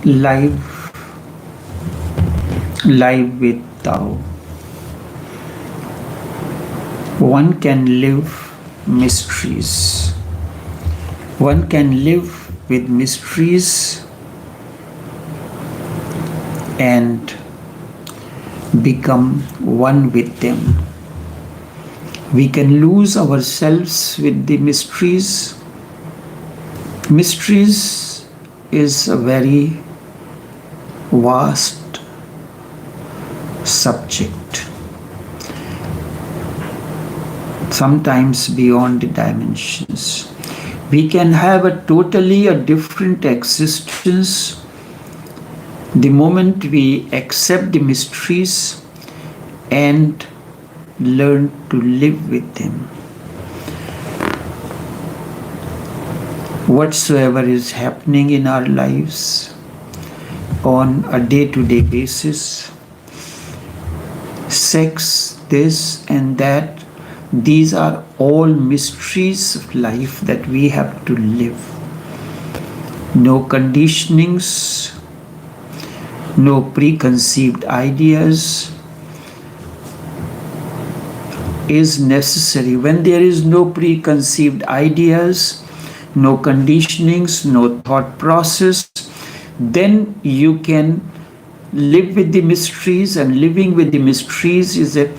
live, live with Tao. One can live mysteries. One can live with mysteries and become one with them. We can lose ourselves with the mysteries. Mysteries is a very vast subject, sometimes beyond the dimensions. We can have a totally different existence the moment we accept the mysteries and learn to live with them. Whatsoever is happening in our lives on a day-to-day basis, sex, this and that, these are all mysteries of life that we have to live. No conditionings, no preconceived ideas is necessary. When there is no preconceived ideas, no conditionings, no thought process, then you can live with the mysteries, and living with the mysteries is a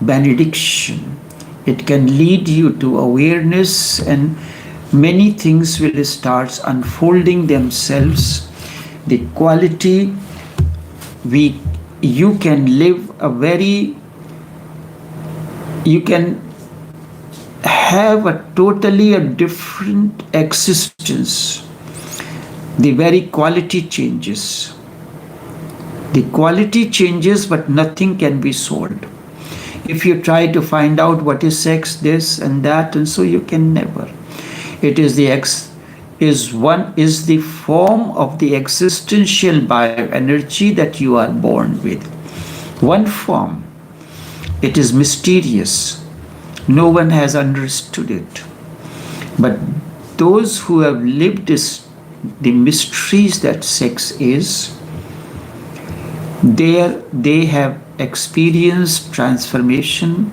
benediction. It can lead you to awareness, and many things will start unfolding themselves. The quality you can live you can have a totally different existence. The very quality changes. The quality changes, but nothing can be solved. If you try to find out what is sex, this and that, and so you can never. It is the form of the existential bioenergy that you are born with. One form. It is mysterious. No one has understood it. But those who have lived the mysteries that sex is, they have experienced transformation.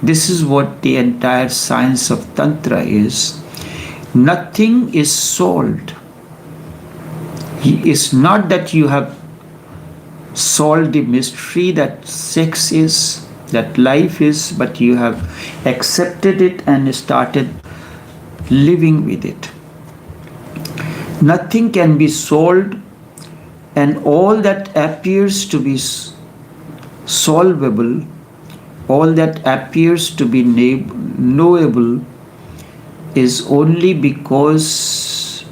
This is what the entire science of Tantra is. Nothing is solved. It's not that you have solved the mystery that sex is, that life is, but you have accepted it and started living with it. Nothing can be solved, and all that appears to be solvable, all that appears to be knowable, is only because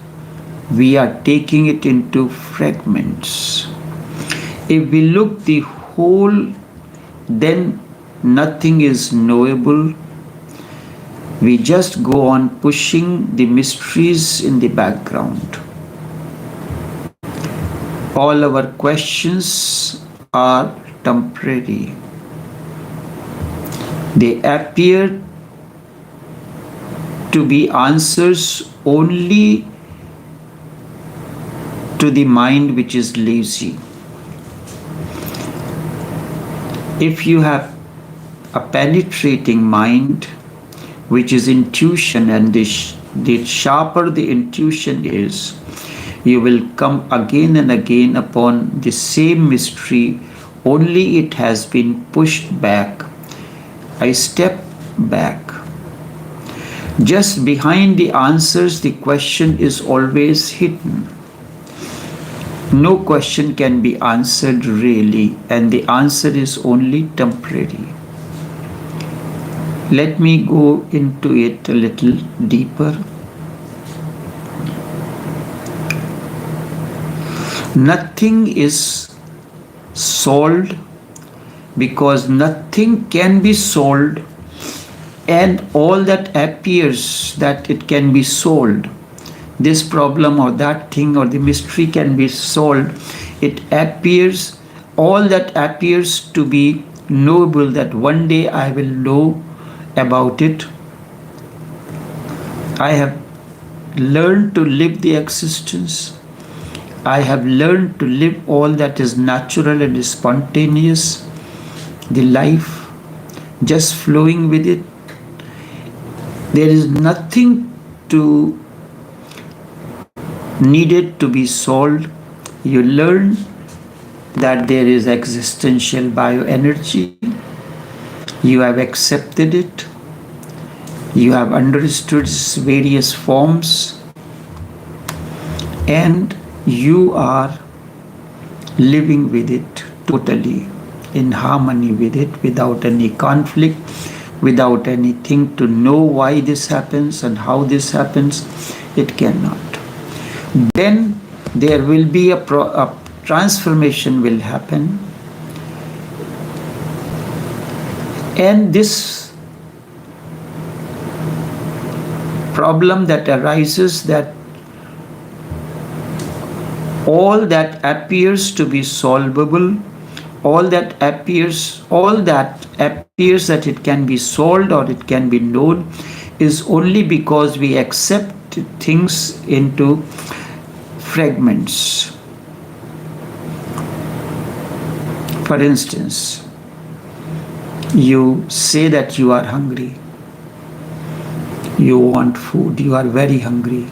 we are taking it into fragments. If we look the whole, then nothing is knowable. We just go on pushing the mysteries in the background. All our questions are temporary. They appear to be answers only to the mind which is lazy. If you have a penetrating mind, which is intuition, and the sharper the intuition is, you will come again and again upon the same mystery, only it has been pushed back. I step back. Just behind the answers, the question is always hidden. No question can be answered really, and the answer is only temporary. Let me go into it a little deeper. Nothing is solved because nothing can be solved, and all that appears that it can be solved, this problem or that thing or the mystery can be solved, it appears, all that appears to be knowable, that one day I will know about it. I have learned to live the existence. I have learned to live all that is natural and spontaneous, the life, just flowing with it. There is nothing to needed to be solved. You learn that there is existential bioenergy. You have accepted it. You have understood its various forms, and you are living with it totally in harmony with it, without any conflict, without anything to know why this happens and how this happens. It cannot. Then there will be a transformation will happen, and this problem that arises, that all that appears to be solvable, all that appears that it can be solved or it can be known, is only because we accept things into fragments. For instance, you say that you are hungry. You want food. You are very hungry.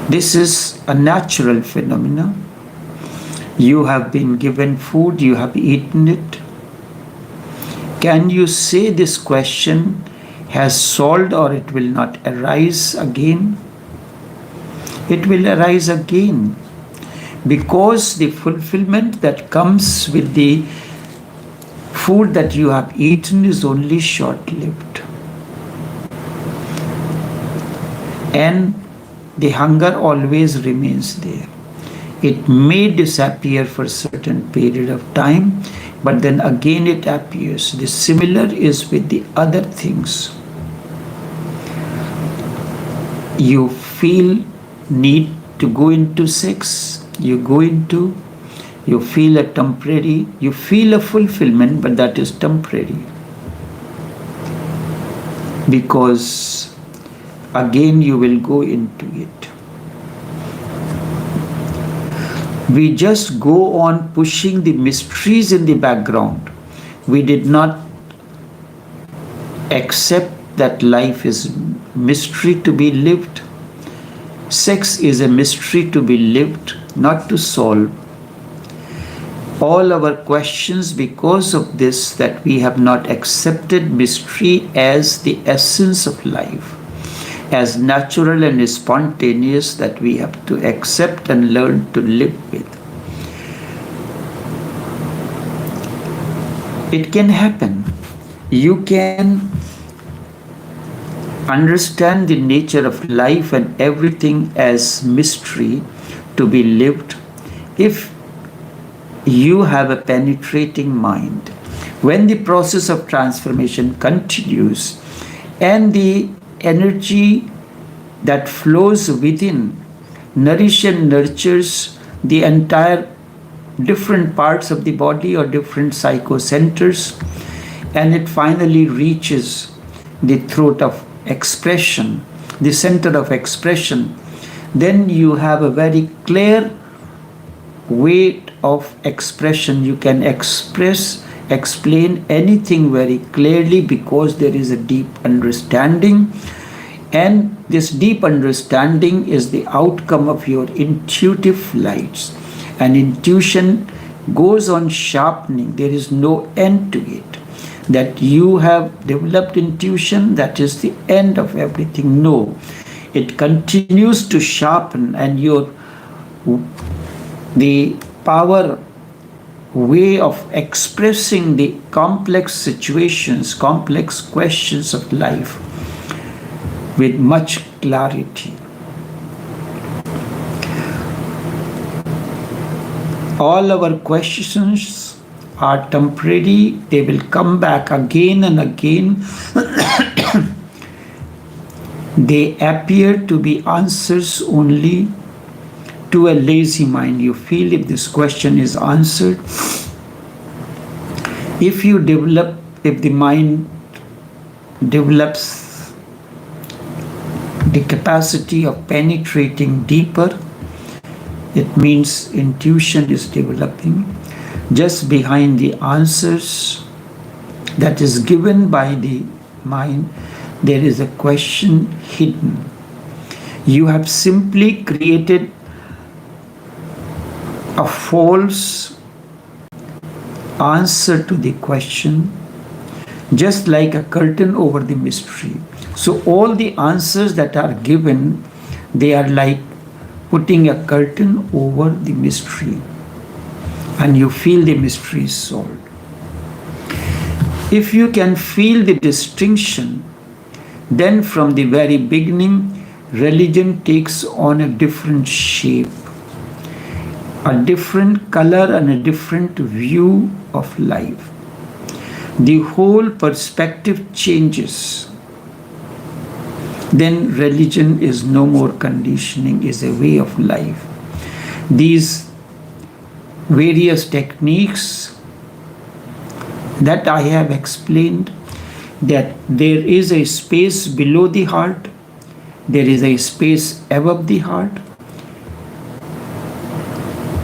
This is a natural phenomenon. You have been given food. You have eaten it. Can you say this question has solved or it will not arise again? It will arise again, because the fulfillment that comes with the food that you have eaten is only short-lived. And the hunger always remains there. It may disappear for a certain period of time, but then again it appears. The similar is with the other things. You feel need to go into sex, you feel you feel a fulfillment, but that is temporary. Because again you will go into it. We just go on pushing the mysteries in the background. We did not accept that life is mystery to be lived. Sex is a mystery to be lived, not to solve. All our questions, because of this, that we have not accepted mystery as the essence of life, as natural and spontaneous, that we have to accept and learn to live with. It can happen. You can understand the nature of life and everything as mystery to be lived if you have a penetrating mind. When the process of transformation continues and the energy that flows within nourishes and nurtures the entire different parts of the body or different psychocenters, and it finally reaches the throat of expression, the center of expression, then you have a very clear way of expression. You can explain anything very clearly, because there is a deep understanding, and this deep understanding is the outcome of your intuitive lights, and intuition goes on sharpening. There is no end to it. That you have developed intuition, that is the end of everything. No, it continues to sharpen, and the power way of expressing the complex situations, complex questions of life with much clarity. All our questions are temporary. They will come back again and again. They appear to be answers only to a lazy mind. You feel if this question is answered, if the mind develops the capacity of penetrating deeper. It means intuition is developing. Just behind the answers that is given by the mind, there is a question hidden. You have simply created a false answer to the question, just like a curtain over the mystery. So all the answers that are given, they are like putting a curtain over the mystery, and you feel the mystery is solved. If you can feel the distinction, then from the very beginning, religion takes on a different shape, a different color, and a different view of life. The whole perspective changes. Then religion is no more conditioning, is a way of life. These various techniques that I have explained, that there is a space below the heart, there is a space above the heart.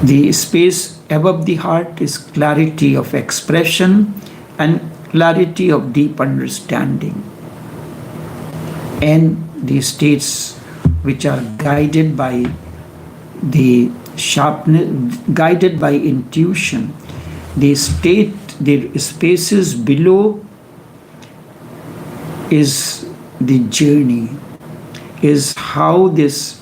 The space above the heart is clarity of expression and clarity of deep understanding, and the states which are guided by the sharpness, guided by intuition. The spaces below is the journey, is how this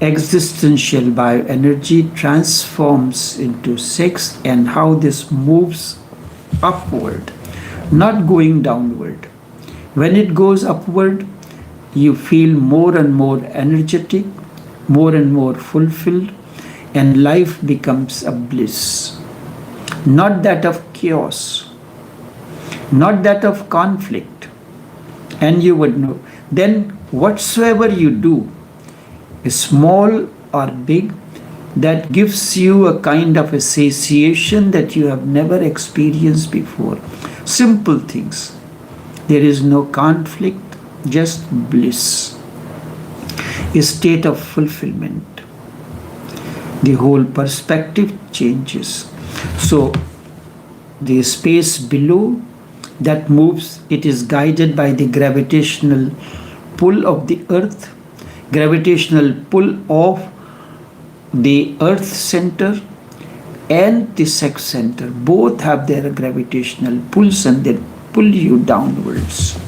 existential bioenergy transforms into sex, and how this moves upward, not going downward. When it goes upward, you feel more and more energetic, more and more fulfilled, and life becomes a bliss. Not that of chaos, not that of conflict. And you would know, then whatsoever you do, small or big, that gives you a kind of a satiation that you have never experienced before. Simple things. There is no conflict, just bliss, a state of fulfillment. The whole perspective changes. So the space below that moves, it is guided by the gravitational pull of the earth, gravitational pull of the earth center and the sex center. Both have their gravitational pulls, and they pull you downwards.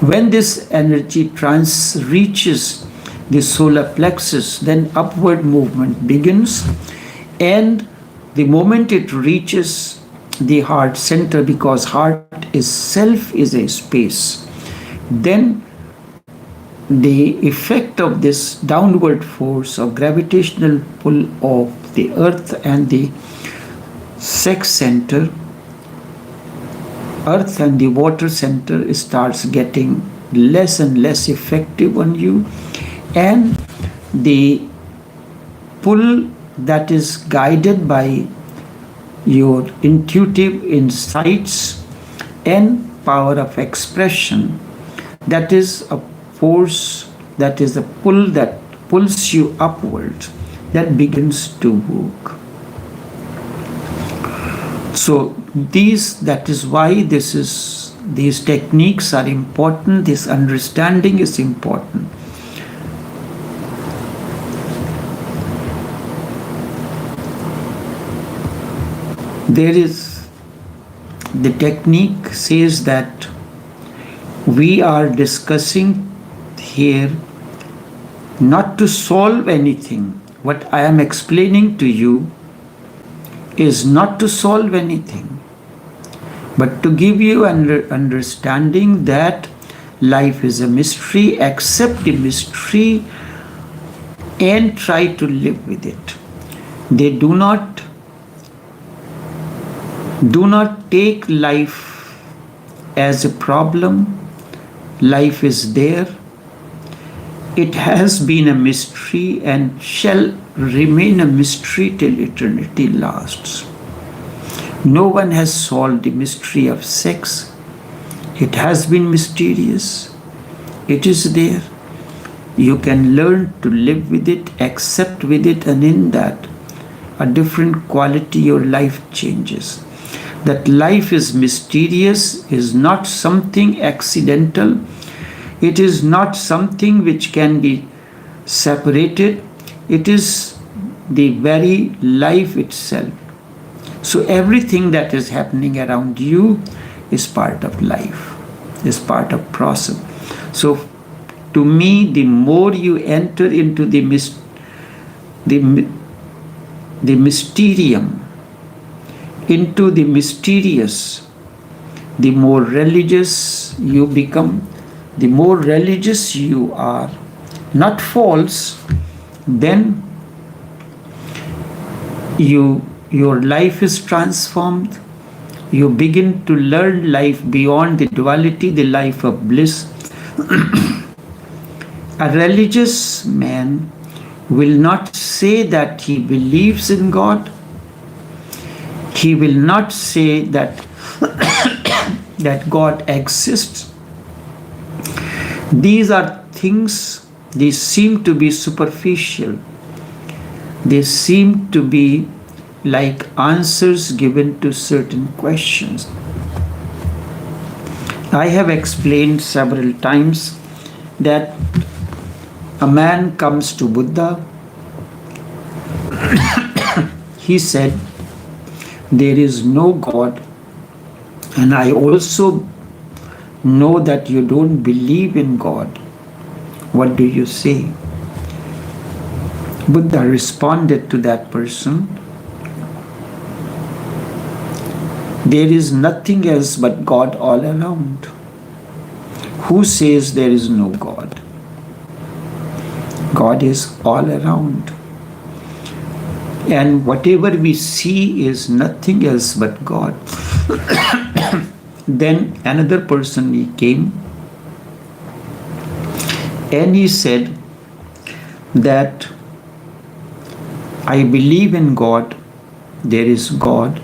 When this energy reaches the solar plexus, then upward movement begins, and the moment it reaches the heart center, because heart is self, is a space, then the effect of this downward force of gravitational pull of the earth and the sex center, earth and the water center, starts getting less and less effective on you, and the pull that is guided by your intuitive insights and power of expression, that is a force, that is a pull that pulls you upward, that begins to work. So that is why these techniques are important, this understanding is important. There is, the technique says that we are discussing here not to solve anything. What I am explaining to you is not to solve anything, but to give you an understanding that life is a mystery. Accept the mystery and try to live with it. They do not take life as a problem. Life is there. It has been a mystery and shall remain a mystery till eternity lasts. No one has solved the mystery of sex. It has been mysterious. It is there. You can learn to live with it, accept with it, and in that, a different quality, your life changes. That life is mysterious, is not something accidental, it is not something which can be separated, it is the very life itself. So everything that is happening around you is part of life, is part of process. So to me, the more you enter into the mysterium, into the mysterious, the more religious you become, the more religious you are, not false, then your life is transformed. You begin to learn life beyond the duality, the life of bliss. A religious man will not say that he believes in God. He will not say that that God exists. These are things, they seem to be superficial. They seem to be like answers given to certain questions. I have explained several times that a man comes to Buddha. He said, there is no God, and I also know that you don't believe in God. What do you say? Buddha responded to that person, there is nothing else but God all around. Who says there is no God? God is all around. And whatever we see is nothing else but God. Then another person he came and he said that I believe in God, there is God.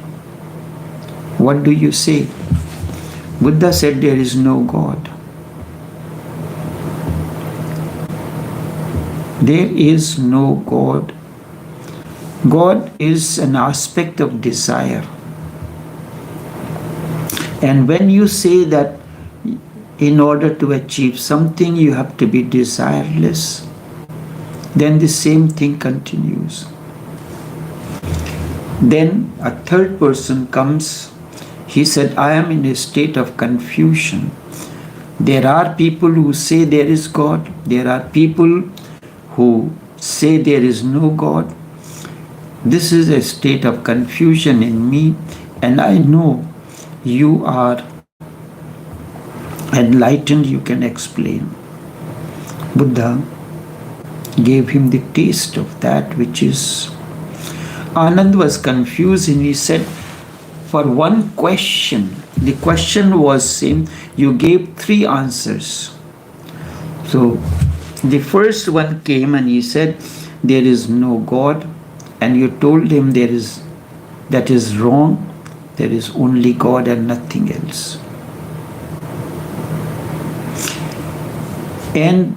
What do you say? Buddha said there is no God. There is no God. God is an aspect of desire. And when you say that in order to achieve something you have to be desireless, then the same thing continues. Then a third person comes. He said, I am in a state of confusion. There are people who say there is God. There are people who say there is no God. This is a state of confusion in me, and I know you are enlightened, you can explain. Buddha gave him the taste of that which is. Anand was confused and he said, for one question, the question was same, you gave 3 answers. So the first one came and he said, there is no God, and you told him that is wrong. There is only God and nothing else. And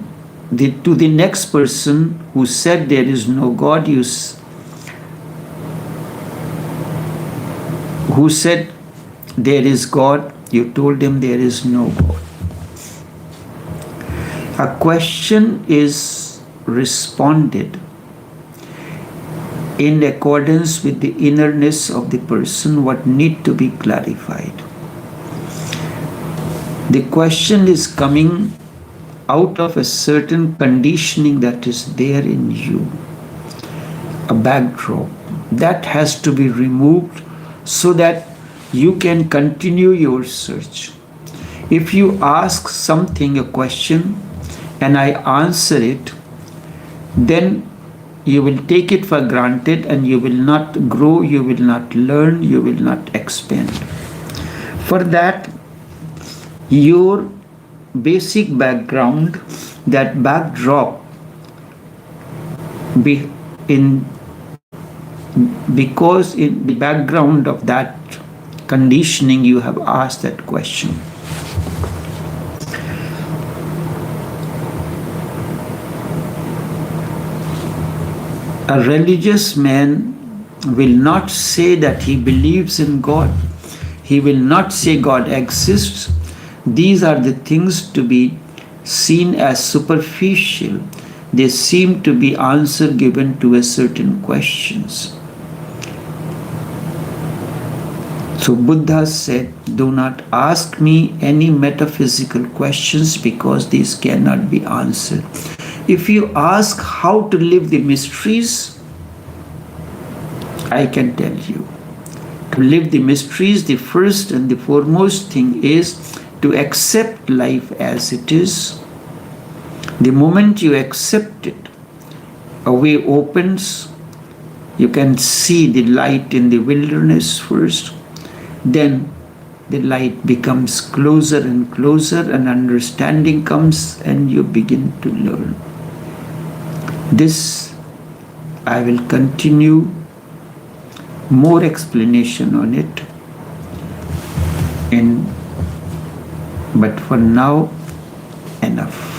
to the next person who said there is no God, who said there is God, you told him there is no God. A question is responded in accordance with the innerness of the person, what need to be clarified. The question is coming out of a certain conditioning that is there in you, a backdrop that has to be removed so that you can continue your search. If you ask something, a question, and I answer it, then you will take it for granted and you will not grow, you will not learn, you will not expand. For that, your basic background, that backdrop, because in the background of that conditioning you have asked that question. A religious man will not say that he believes in God. He will not say God exists. These are the things to be seen as superficial. They seem to be answer given to a certain questions. So Buddha said, do not ask me any metaphysical questions because these cannot be answered. If you ask how to live the mysteries, I can tell you. To live the mysteries, the first and the foremost thing is to accept life as it is. The moment you accept it, a way opens. You can see the light in the wilderness first. Then the light becomes closer and closer, and understanding comes, and you begin to learn. This I will continue more explanation on it, but for now enough.